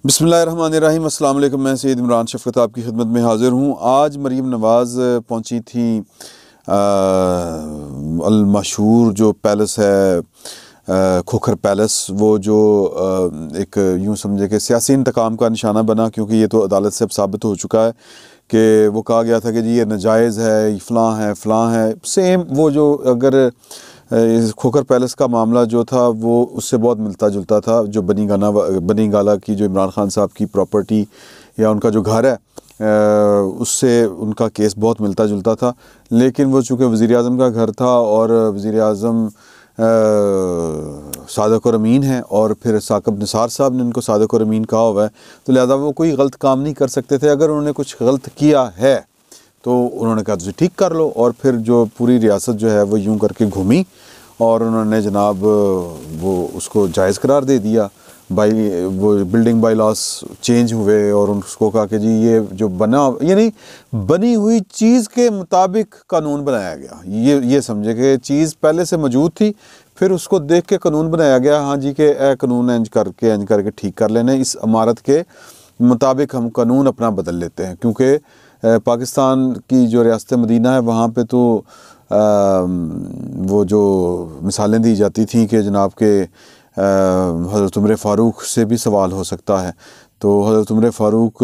बिस्मिल्लाहिर्रहमानिर्रहीम। अस्सलाम वालेकुम। मैं सैयद इमरान शफ़क़त आपकी खिदमत में हाज़िर हूँ। आज मरीम नवाज़ पहुँची थी अल मशहूर जो पैलेस है, खोखर पैलेस, वो जो एक यूँ समझे कि सियासी इंतकाम का निशाना बना, क्योंकि ये तो अदालत से अब साबित हो चुका है कि वो कहा गया था कि जी ये नाजायज़ है, फ़लाँ है। सेम वो जो अगर इस खोखर पैलेस का मामला जो था वो उससे बहुत मिलता जुलता था। जो बनी गाला की जो इमरान खान साहब की प्रॉपर्टी या उनका जो घर है, उससे उनका केस बहुत मिलता जुलता था। लेकिन वो चूँकि वज़ीर-ए-आज़म का घर था और वज़ीर-ए-आज़म सादिक और अमीन है और फिर साकिब निसार साहब ने उनको सादिक और अमीन कहा हुआ है, तो लिहाजा वो कोई गलत काम नहीं कर सकते थे। अगर उन्होंने कुछ गलत किया है तो उन्होंने कहा तुझे ठीक कर लो। और फिर जो पूरी रियासत जो है वो यूं करके घूमी और उन्होंने जनाब वो उसको जायज़ करार दे दिया। वो बिल्डिंग बाई लॉस चेंज हुए और उसको कहा कि जी ये जो यानी बनी हुई चीज़ के मुताबिक कानून बनाया गया। ये समझे कि चीज़ पहले से मौजूद थी, फिर उसको देख के कानून बनाया गया। हाँ जी के कानून इंज करके ठीक कर लेने, इस इमारत के मुताबिक हम कानून अपना बदल लेते हैं। क्योंकि पाकिस्तान की जो रियासत मदीना है वहाँ पे तो वो जो मिसालें दी जाती थी कि जनाब के हज़रत उमर फ़ारूक से भी सवाल हो सकता है, तो हज़रत उमर फ़ारूक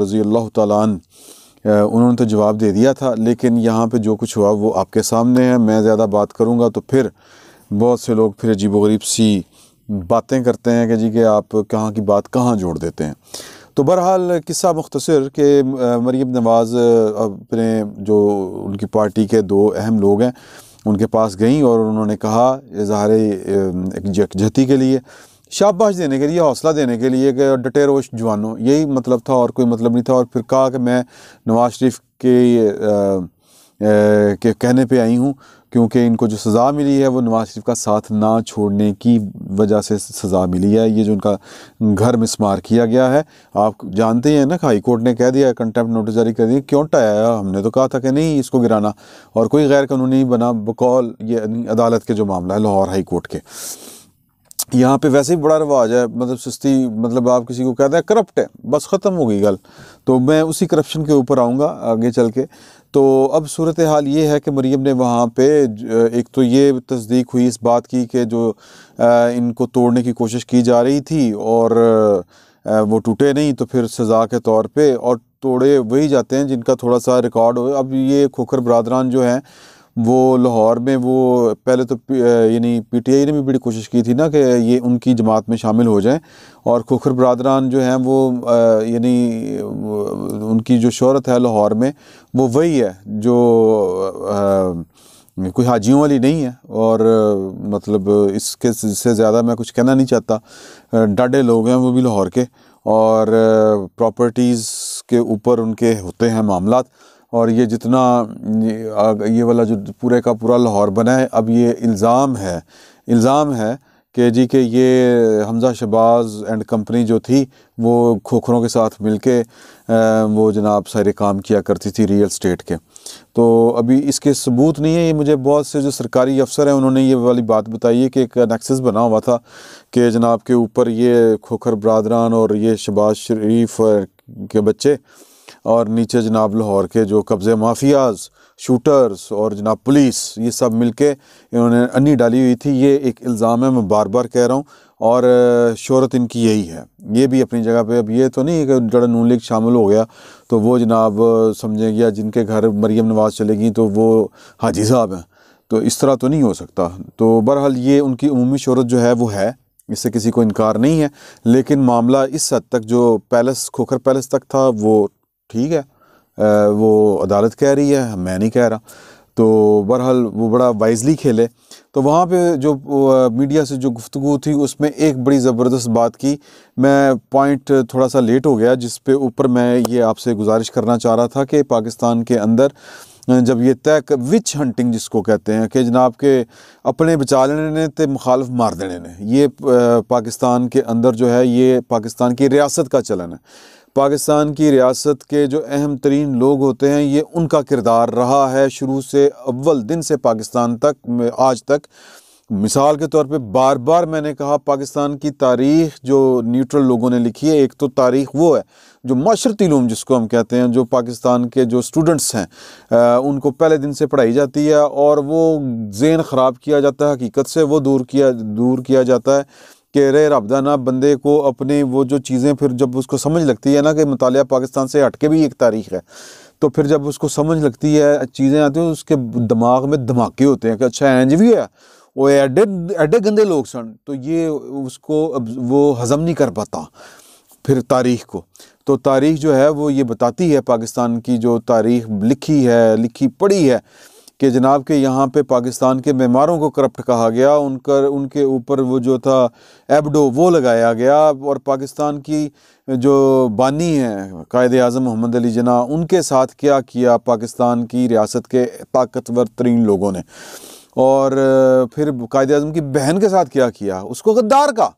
रज़ी अल्लाह तआला अन्हु उन्होंने तो जवाब दे दिया था। लेकिन यहाँ पे जो कुछ हुआ वो आपके सामने है। मैं ज़्यादा बात करूँगा तो फिर बहुत से लोग फिर अजीब-ओ-गरीब सी बातें करते हैं कि जी कि आप कहाँ की बात कहाँ जोड़ देते हैं। तो बहरहाल किस्सा मुख्तसर के मरीम नवाज़ अपने जो उनकी पार्टी के दो अहम लोग हैं उनके पास गईं और उन्होंने कहा इज़हार यकजहती के लिए, शाबाश देने के लिए, हौसला देने के लिए कि डटे रहो जवानों, यही मतलब था और कोई मतलब नहीं था। और फिर कहा कि मैं नवाज़ शरीफ के कहने पे आई हूँ, क्योंकि इनको जो सज़ा मिली है वो नवाज़ शरीफ का साथ ना छोड़ने की वजह से सज़ा मिली है। ये जो उनका घर मिसमार किया गया है, आप जानते हैं ना, हाई कोर्ट ने कह दिया, कंटेम्प्ट नोटिस जारी कर दिया। क्यों टाया? हमने तो कहा था कि नहीं इसको गिराना, और कोई गैर कानूनी बना बकौल ये अदालत के जो मामला है लाहौर हाई कोर्ट के। यहाँ पे वैसे ही बड़ा रिवाज है, मतलब सुस्ती, मतलब आप किसी को कहते हैं करप्ट है, बस ख़त्म हो गई गल। तो मैं उसी करप्शन के ऊपर आऊँगा आगे चल के। तो अब सूरत हाल ये है कि मरीम ने वहाँ पे एक तो ये तस्दीक हुई इस बात की कि जो इनको तोड़ने की कोशिश की जा रही थी और वो टूटे नहीं, तो फिर सज़ा के तौर पे और तोड़े वही जाते हैं जिनका थोड़ा सा रिकॉर्ड हो। अब ये खोखर बरादरान जो हैं वो लाहौर में, वो पहले तो यानी पीटीआई ने भी बड़ी कोशिश की थी ना कि ये उनकी जमात में शामिल हो जाएं, और खोखर बरादरान जो हैं वो यानी उनकी जो शोहरत है लाहौर में वो वही है जो कोई हाजियों वाली नहीं है। और मतलब इसके से ज़्यादा मैं कुछ कहना नहीं चाहता। डाढ़े लोग हैं वो भी लाहौर के, और प्रॉपर्टीज़ के ऊपर उनके होते हैं मामलात। और ये जितना ये वाला जो पूरे का पूरा लाहौर बना है, अब ये इल्ज़ाम है कि जी कि ये हमज़ा शहबाज एंड कंपनी जो थी वो खोखरों के साथ मिलके वो जनाब सारे काम किया करती थी रियल स्टेट के। तो अभी इसके सबूत नहीं है। ये मुझे बहुत से जो सरकारी अफसर हैं उन्होंने ये वाली बात बताई है कि एक नेक्सस बना हुआ था कि जनाब के ऊपर ये खोखर बरादरान और ये शहबाज शरीफ के बच्चे और नीचे जनाब लाहौर के जो कब्ज़े माफियाज़, शूटर्स और जनाब पुलिस, ये सब मिलके इन्होंने अन्नी डाली हुई थी। ये एक इल्ज़ाम है, मैं बार बार कह रहा हूँ, और शोहरत इनकी यही है। ये भी अपनी जगह पे। अब ये तो नहीं कि जड़ा नून लीग शामिल हो गया तो वो जनाब समझेंगे या जिनके घर मरीम नवाज़ चलेगी तो वो हाजी साहब हैं, तो इस तरह तो नहीं हो सकता। तो बहरहाल ये उनकी उमूमी शोहरत जो है वो है, इससे किसी को इनकार नहीं है। लेकिन मामला इस हद तक जो खोखर पैलेस तक था वो ठीक है, वो अदालत कह रही है, मैं नहीं कह रहा। तो बहरहाल वो बड़ा वाइजली खेले। तो वहाँ पे जो मीडिया से जो गुफ्तगू थी उसमें एक बड़ी ज़बरदस्त बात की। मैं पॉइंट थोड़ा सा लेट हो गया जिस पे ऊपर मैं ये आपसे गुजारिश करना चाह रहा था कि पाकिस्तान के अंदर जब ये तय विच हंटिंग जिसको कहते हैं कि जनाब के अपने बचा लेने ने ते मुखालफ मार देने ने, ये पाकिस्तान के अंदर जो है ये पाकिस्तान की रियासत का चलन है। पाकिस्तान की रियासत के जो अहम तरीन लोग होते हैं ये उनका किरदार रहा है शुरू से, अव्वल दिन से पाकिस्तान तक आज तक, मिसाल के तौर पे बार बार मैंने कहा, पाकिस्तान की तारीख़ जो न्यूट्रल लोगों ने लिखी है, एक तो तारीख़ वो है जो माशरती उलूम जिसको हम कहते हैं, जो पाकिस्तान के जो स्टूडेंट्स हैं उनको पहले दिन से पढ़ाई जाती है और वो ज़हन ख़राब किया जाता है, हकीकत से वो दूर किया जाता है कि रे रब्दा ना बंदे को अपनी वो जो चीज़ें फिर जब उसको समझ लगती है ना कि मुतालिया पाकिस्तान से हट के भी एक तारीख़ है, तो फिर जब उसको समझ लगती है, चीज़ें आती हैं, उसके दिमाग में धमाके होते हैं कि अच्छा इंज भी है, वो एडे गंदे लोग सन, तो ये उसको अब वो हज़म नहीं कर पाता फिर तारीख़ को। तो तारीख़ जो है वो ये बताती है, पाकिस्तान की जो तारीख़ लिखी पढ़ी है कि जनाब के यहाँ पे पाकिस्तान के मेमारों को करप्ट कहा गया, उनके ऊपर वो जो था एबडो वो लगाया गया, और पाकिस्तान की जो बानी हैं कायदे आज़म मोहम्मद अली जिन्ना, उनके साथ क्या किया पाकिस्तान की रियासत के ताकतवर तरीन लोगों ने, और फिर कायदे आज़म की बहन के साथ क्या किया, उसको गद्दार का।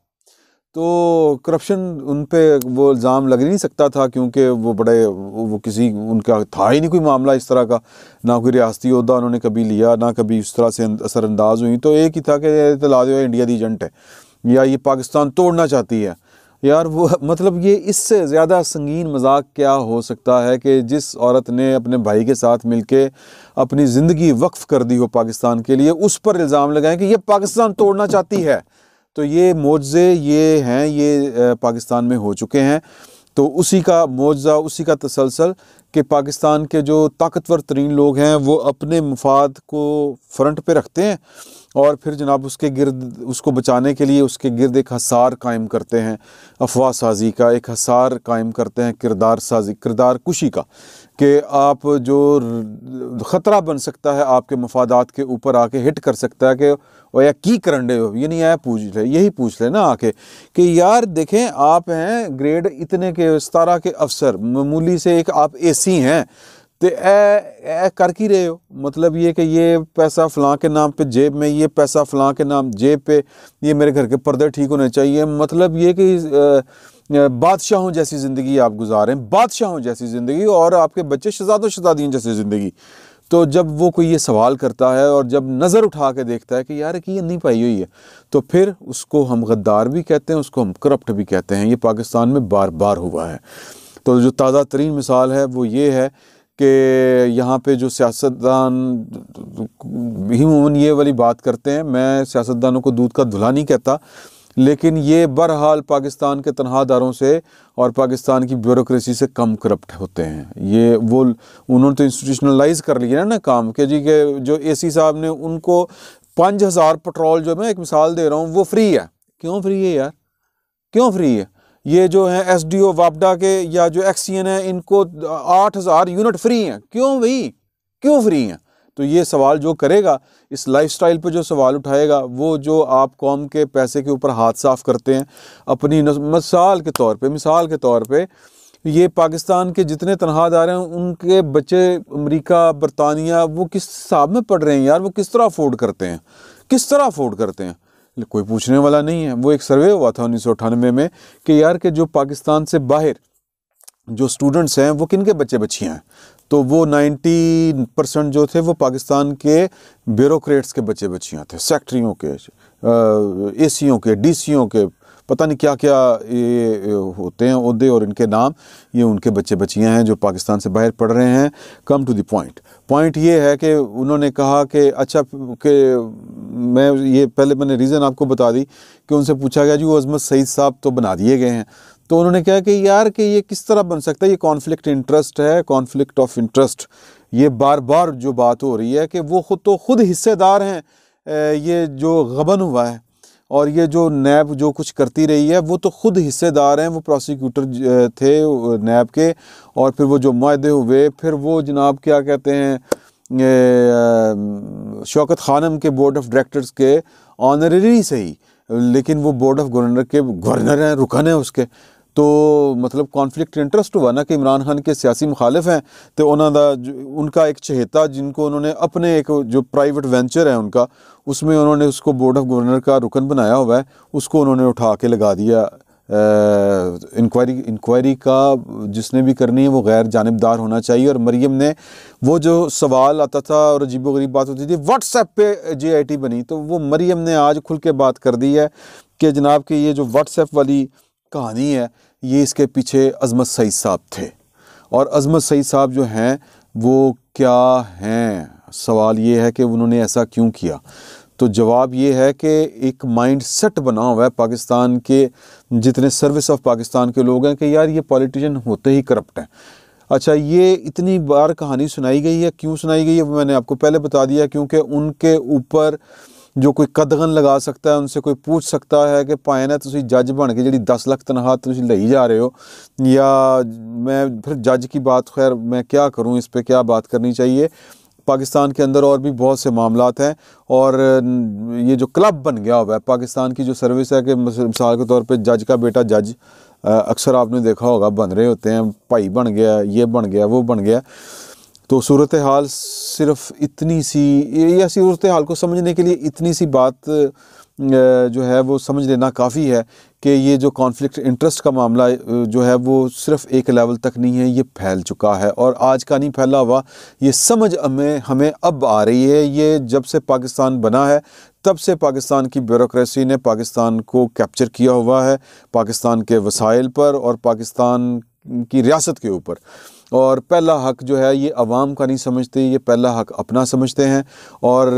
तो करप्शन उन पे वो इल्ज़ाम लग नहीं सकता था, क्योंकि वो किसी उनका था ही नहीं कोई मामला इस तरह का, ना कोई रियासती ओहदा उन्होंने कभी लिया, ना कभी इस तरह से असरअंदाज हुई। तो एक ही था कि इत्तला दो इंडिया दी एजेंट है या ये पाकिस्तान तोड़ना चाहती है। यार वो मतलब ये इससे ज़्यादा संगीन मजाक क्या हो सकता है कि जिस औरत ने अपने भाई के साथ मिलके अपनी ज़िंदगी वक्फ कर दी हो पाकिस्तान के लिए, उस पर इल्ज़ाम लगाएं कि ये पाकिस्तान तोड़ना चाहती है। तो ये मोज़े ये हैं, ये पाकिस्तान में हो चुके हैं। तो उसी का मोज़ा, उसी का तसलसल कि पाकिस्तान के जो ताकतवर तरीन लोग हैं वो अपने मफाद को फ्रंट पे रखते हैं और फिर जनाब उसके गिर्द, उसको बचाने के लिए उसके गिर्द एक हसार कायम करते हैं, अफवाह साजी का एक हसार कायम करते हैं, किरदार कुशी का, कि आप जो ख़तरा बन सकता है आपके मफादात के ऊपर आके हिट कर सकता है कि वो या की करंडे हो, ये नहीं आया यही पूछ ले ना आके कि यार देखें आप हैं ग्रेड इतने के 17 के अफसर, मामूली से एक आप एसी हैं, तो ए कर की रहे हो, मतलब ये कि ये पैसा फ़लाँ के नाम पे जेब में, ये पैसा फ़लाँ के नाम जेब पे, ये मेरे घर के पर्दे ठीक होने चाहिए, मतलब ये कि बादशाहों जैसी ज़िंदगी आप गुजार रहे हैं, बादशाहों जैसी ज़िंदगी, और आपके बच्चे शहज़ादों शहज़ादियों जैसी ज़िंदगी। तो जब वो कोई ये सवाल करता है और जब नज़र उठा के देखता है कि यार कि ये नहीं पाई हुई है, तो फिर उसको हम गद्दार भी कहते हैं, उसको हम करप्ट भी कहते हैं। ये पाकिस्तान में बार बार हुआ है। तो जो ताज़ा तरीन मिसाल है वो ये है कि यहाँ पे जो सियासतदान ही उमूमन ये वाली बात करते हैं, मैं सियासतदानों को दूध का धुला नहीं कहता, लेकिन ये बहरहाल पाकिस्तान के तनख्वाहदारों से और पाकिस्तान की ब्यूरोक्रेसी से कम करप्ट होते हैं। ये वो उन्होंने तो इंस्टीट्यूशनलाइज कर लिया ना काम के जी के, जो एसी साहब ने उनको 5000 पेट्रोल, जो मैं एक मिसाल दे रहा हूँ, वो फ्री है। क्यों फ्री है यार, क्यों फ्री है? ये जो है एसडीओ वापडा के या जो एक्सीएन है, इनको 8000 यूनिट फ्री हैं। क्यों भाई, क्यों फ्री हैं? तो ये सवाल जो करेगा, इस लाइफस्टाइल पे जो सवाल उठाएगा, वो जो आप कौम के पैसे के ऊपर हाथ साफ करते हैं अपनी मिसाल के तौर पे ये पाकिस्तान के जितने तनख्वाहदार हैं उनके बच्चे अमेरिका, बरतानिया, वो किस हिसाब में पढ़ रहे हैं यार, वो किस तरह अफोर्ड करते हैं? कोई पूछने वाला नहीं है। वो एक सर्वे हुआ था 1998 में कि यार के जो पाकिस्तान से बाहर जो स्टूडेंट्स हैं वो किन के बच्चे बच्चियाँ हैं, तो वो 90% जो थे वो पाकिस्तान के ब्यूरोक्रेट्स के बच्चे बच्चियाँ थे, सेक्रेटरियों के, एसीओं के, डीसीओं के, पता नहीं क्या क्या ये होते हैं ओहदे और इनके नाम, ये उनके बच्चे बच्चियाँ हैं जो पाकिस्तान से बाहर पढ़ रहे हैं। कम टू द पॉइंट ये है कि उन्होंने कहा कि अच्छा कि मैंने रीज़न आपको बता दी कि उनसे पूछा गया जी वो अजमत सईद साहब तो बना दिए गए हैं, तो उन्होंने कहा कि यार कि ये किस तरह बन सकता है, ये कॉन्फ्लिक्ट ऑफ इंटरेस्ट। ये बार बार जो बात हो रही है कि वो खुद हिस्सेदार हैं, ये जो गबन हुआ है और ये जो नैब जो कुछ करती रही है वो तो खुद हिस्सेदार हैं। वो प्रोसिक्यूटर थे नैब के, और फिर वो जो मुआहदे हुए, फिर वो जनाब क्या कहते हैं शौकत खानम के बोर्ड ऑफ डायरेक्टर्स के ऑनररी से ही, लेकिन वो बोर्ड ऑफ गवर्नर के गवर्नर हैं, रुकन है उसके। तो मतलब कॉन्फ्लिक्ट इंटरेस्ट हुआ ना कि इमरान खान के सियासी मुखालिफ हैं, तो उनका एक चहेता जिनको उन्होंने अपने एक जो प्राइवेट वेंचर है उसमें उन्होंने उसको बोर्ड ऑफ गवर्नर का रुकन बनाया हुआ है, उसको उन्होंने उठा के लगा दिया इंक्वायरी का जिसने भी करनी है वो गैर जानिबदार होना चाहिए। और मरियम ने वो जो सवाल आता था और अजीबोगरीब बात होती थी व्हाट्सएप पे JIT बनी, तो वो मरियम ने आज खुल के बात कर दी है कि जनाब कि ये जो व्हाट्सएप वाली कहानी है ये इसके पीछे अजमत सईद साहब थे। और अजमत सईद साहब जो हैं वो क्या हैं, सवाल ये है कि उन्होंने ऐसा क्यों किया। तो जवाब ये है कि एक माइंड सेट बना हुआ है पाकिस्तान के जितने सर्विस ऑफ पाकिस्तान के लोग हैं कि यार ये पॉलिटिशियन होते ही करप्ट हैं। अच्छा, ये इतनी बार कहानी सुनाई गई है, क्यों सुनाई गई है वो मैंने आपको पहले बता दिया, क्योंकि उनके ऊपर जो कोई कदगन लगा सकता है, उनसे कोई पूछ सकता है कि भाएं ना तुसी जज बन के जी 10 लाख तनख्वाह तुसी लई जा रहे हो, या मैं फिर जज की बात खैर मैं क्या करूं, इस पर क्या बात करनी चाहिए। पाकिस्तान के अंदर और भी बहुत से मामलात हैं और ये जो क्लब बन गया हुआ है पाकिस्तान की जो सर्विस है कि मिसाल के तौर पे जज का बेटा जज, अक्सर आपने देखा होगा बन रहे होते हैं, भाई बन गया, ये बन गया, वो बन गया। तो सूरत हाल सिर्फ इतनी सी, या सूरत हाल को समझने के लिए इतनी सी बात जो है वो समझ लेना काफ़ी है कि ये जो कॉन्फ्लिक्ट इंटरेस्ट का मामला जो है वो सिर्फ एक लेवल तक नहीं है, ये फैल चुका है और आज का नहीं फैला हुआ। ये समझ हमें अब आ रही है। ये जब से पाकिस्तान बना है तब से पाकिस्तान की ब्यूरोक्रेसी ने पाकिस्तान को कैप्चर किया हुआ है, पाकिस्तान के वसाइल पर और पाकिस्तान की रियासत के ऊपर। और पहला हक़ जो है ये अवाम का नहीं समझते, ये पहला हक़ अपना समझते हैं। और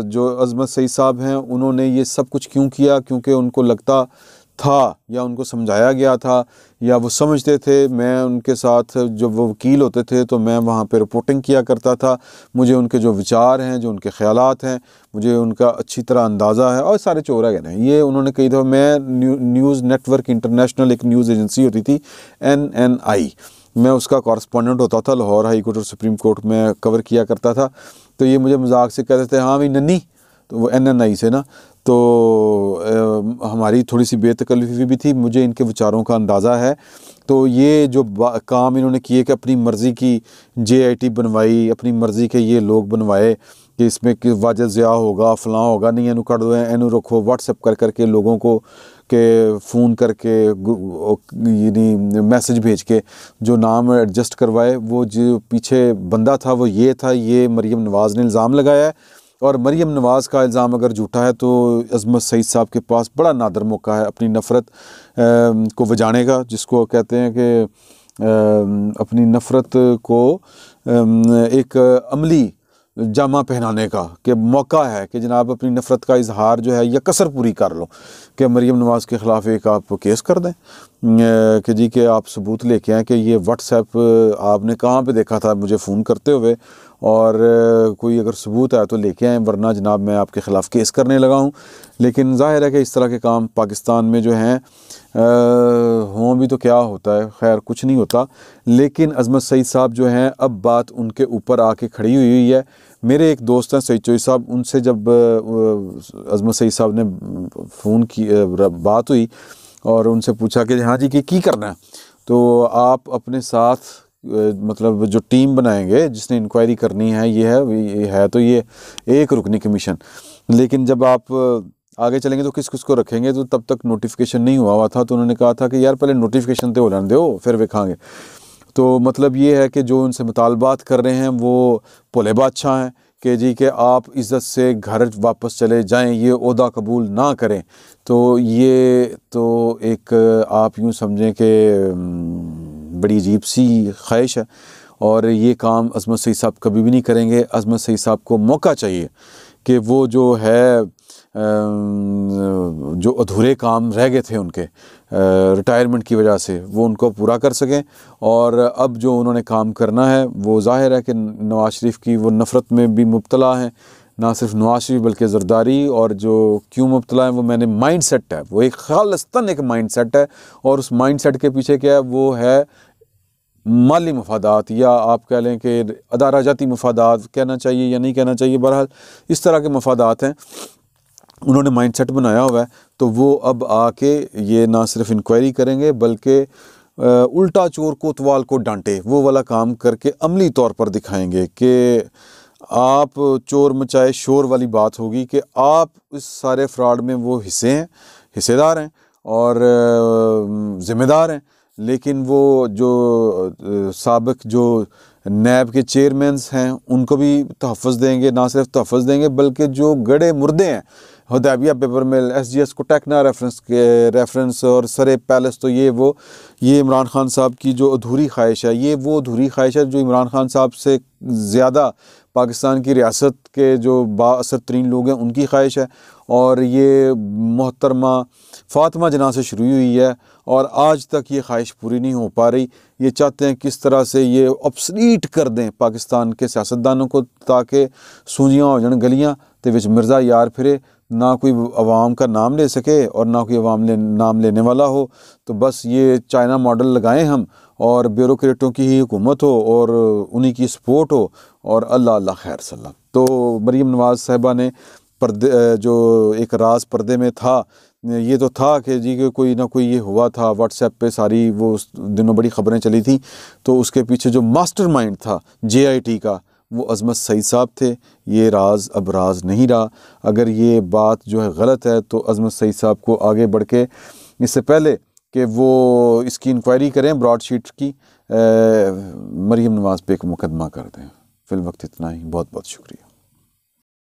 जो अजमत सईद साहब हैं उन्होंने ये सब कुछ क्यों किया, क्योंकि उनको लगता था या उनको समझाया गया था या वो समझते थे। मैं उनके साथ जब वो वकील होते थे तो मैं वहाँ पे रिपोर्टिंग किया करता था, मुझे उनके जो विचार हैं, जो उनके ख़यालात हैं, मुझे उनका अच्छी तरह अंदाज़ा है। और सारे चोर है ना ये, उन्होंने कई दफ़ा, मैं न्यूज़ नेटवर्क इंटरनेशनल एक न्यूज़ एजेंसी होती थी NNI, मैं उसका कॉरस्पॉन्डेंट होता था, लाहौर हाई कोर्ट और सुप्रीम कोर्ट में कवर किया करता था। तो ये मुझे मजाक से कहते थे हाँ भाई नन्नी, तो वो NNI से ना, तो हमारी थोड़ी सी बेतकल्लुफ़ी भी थी, मुझे इनके विचारों का अंदाज़ा है। तो ये जो काम इन्होंने किए कि अपनी मर्ज़ी की JIT बनवाई, अपनी मर्ज़ी के ये लोग बनवाए कि इसमें कि वाजिद ज़िया होगा, फ़लाँ होगा, नहीं इनू कर दो, इनू रखो, व्हाट्सएप कर करके लोगों को के फ़ोन करके यानी मैसेज भेज के जो नाम एडजस्ट करवाए। वो जो पीछे बंदा था वो ये था, ये मरीम नवाज़ ने इल्ज़ाम लगाया है। और मरीम नवाज़ का इल्ज़ाम अगर झूठा है तो अजमत सईद साहब के पास बड़ा नादर मौका है अपनी नफ़रत को बजाने का, जिसको कहते हैं कि अपनी नफ़रत को एक अमली जामा पहनाने का, कि मौका है कि जनाब अपनी नफ़रत का इजहार जो है या कसर पूरी कर लो, कि मरीम नवाज़ के ख़िलाफ़ एक आप केस कर दें कि जी कि आप सबूत लेके आएँ कि ये व्हाट्सएप आपने कहाँ पे देखा था मुझे फ़ोन करते हुए, और कोई अगर सबूत है तो लेके आएँ, वरना जनाब मैं आपके ख़िलाफ़ केस करने लगा हूँ। लेकिन ज़ाहिर है कि इस तरह के काम पाकिस्तान में जो हैं हों भी तो क्या होता है, खैर कुछ नहीं होता। लेकिन अजमत सईद साहब जो हैं अब बात उनके ऊपर आके खड़ी हुई है। मेरे एक दोस्त हैं सईद चोई साहब, उनसे जब अजमत सईद साहब ने फ़ोन की बात हुई और उनसे पूछा कि हाँ जी की करना है, तो आप अपने साथ मतलब जो टीम बनाएंगे जिसने इंक्वायरी करनी है, ये है तो ये एक रुकनी कमीशन, लेकिन जब आप आगे चलेंगे तो किस किस को रखेंगे, तो तब तक नोटिफिकेशन नहीं हुआ था। तो उन्होंने कहा था कि यार पहले नोटिफिकेशन तो हो जाने दो फिर देखेंगे। तो मतलब ये है कि जो उनसे मुतालबात कर रहे हैं वो भोले बादशाह हैं कि जी कि आप इज़्ज़त से घर वापस चले जाएं, ये ओहदा कबूल ना करें। तो ये तो एक आप यूँ समझें कि बड़ी अजीब सी ख्वाहिश है और ये काम अजमत सईद साहब कभी भी नहीं करेंगे। अजमत सईद साहब को मौका चाहिए कि वो जो है जो अधूरे काम रह गए थे उनके रिटायरमेंट की वजह से, वो उनको पूरा कर सकें। और अब जो उन्होंने काम करना है वो ज़ाहिर है कि नवाज़ शरीफ की वो नफ़रत में भी मुब्तला हैं, ना सिर्फ नवाज़ शरीफ बल्कि ज़रदारी। और जो क्यों मुब्तला है वो मैंने माइंड सेट है, वो एक खालिस्तान एक माइंड सेट है, और उस माइंड सेट के पीछे क्या है, वो है माली मफादात, या आप कह लें कि अदारा जाती मफादात कहना चाहिए या नहीं कहना चाहिए, बहरहाल इस तरह के मफादात हैं। उन्होंने माइंडसेट बनाया हुआ है। तो वो अब आके ये ना सिर्फ इंक्वायरी करेंगे बल्कि उल्टा चोर कोतवाल को डांटे वो वाला काम करके अमली तौर पर दिखाएंगे कि आप चोर मचाए शोर वाली बात होगी कि आप इस सारे फ्रॉड में वो हिस्सेदार हैं और ज़िम्मेदार हैं, लेकिन वो जो साबिक़ जो नैब के चेयरमैन्स हैं उनको भी तहफ़्फ़ुज़ देंगे, ना सिर्फ तहफ़्फ़ुज़ देंगे बल्कि जो गड़े मुर्दे हैं हुदैबिया पेपर मिल, SGS को टेकना रेफरेंस और सरे पैलेस, तो ये इमरान खान साहब की जो अधूरी ख्वाहिश है, ये वो अधूरी ख्वाहिश है जो इमरान खान साहब से ज़्यादा पाकिस्तान की रियासत के जो बाअसर तरीन लोग हैं उनकी ख्वाहिश है। और ये मोहतरमा फ़ातिमा जना से शुरू हुई है और आज तक ये ख्वाहिश पूरी नहीं हो पा रही। ये चाहते हैं किस तरह से ये ऑब्सलीट कर दें पाकिस्तान के सियासतदानों को, ताकि सूजियाँ हो जान गलियाँ ते विच मिर्ज़ा यार फिरे, ना कोई अवाम का नाम ले सके और ना कोई अवाम नाम लेने वाला हो। तो बस ये चाइना मॉडल लगाएं हम, और ब्यूरोक्रेटों की ही हुकूमत हो और उन्हीं की सपोर्ट हो, और अल्लाह अल्लाह खैर सल्ला। तो मरीम नवाज़ साहिबा ने पर्दे जो एक राज पर्दे में था, ये तो था कि जी कि कोई ना कोई ये हुआ था, व्हाट्सएप पे सारी वो उस दिनों बड़ी ख़बरें चली थी, तो उसके पीछे जो मास्टरमाइंड था JIT का वो अज़मत सईद साहब थे। ये राज अब राज नहीं रहा। अगर ये बात जो है गलत है तो अज़मत सईद साहब को आगे बढ़ के, इससे पहले कि वो इसकी इंक्वायरी करें ब्रॉडशीट की, मरीम नवाज़ पे एक मुकदमा कर दें। फ़िल वक्त इतना ही, बहुत बहुत शुक्रिया।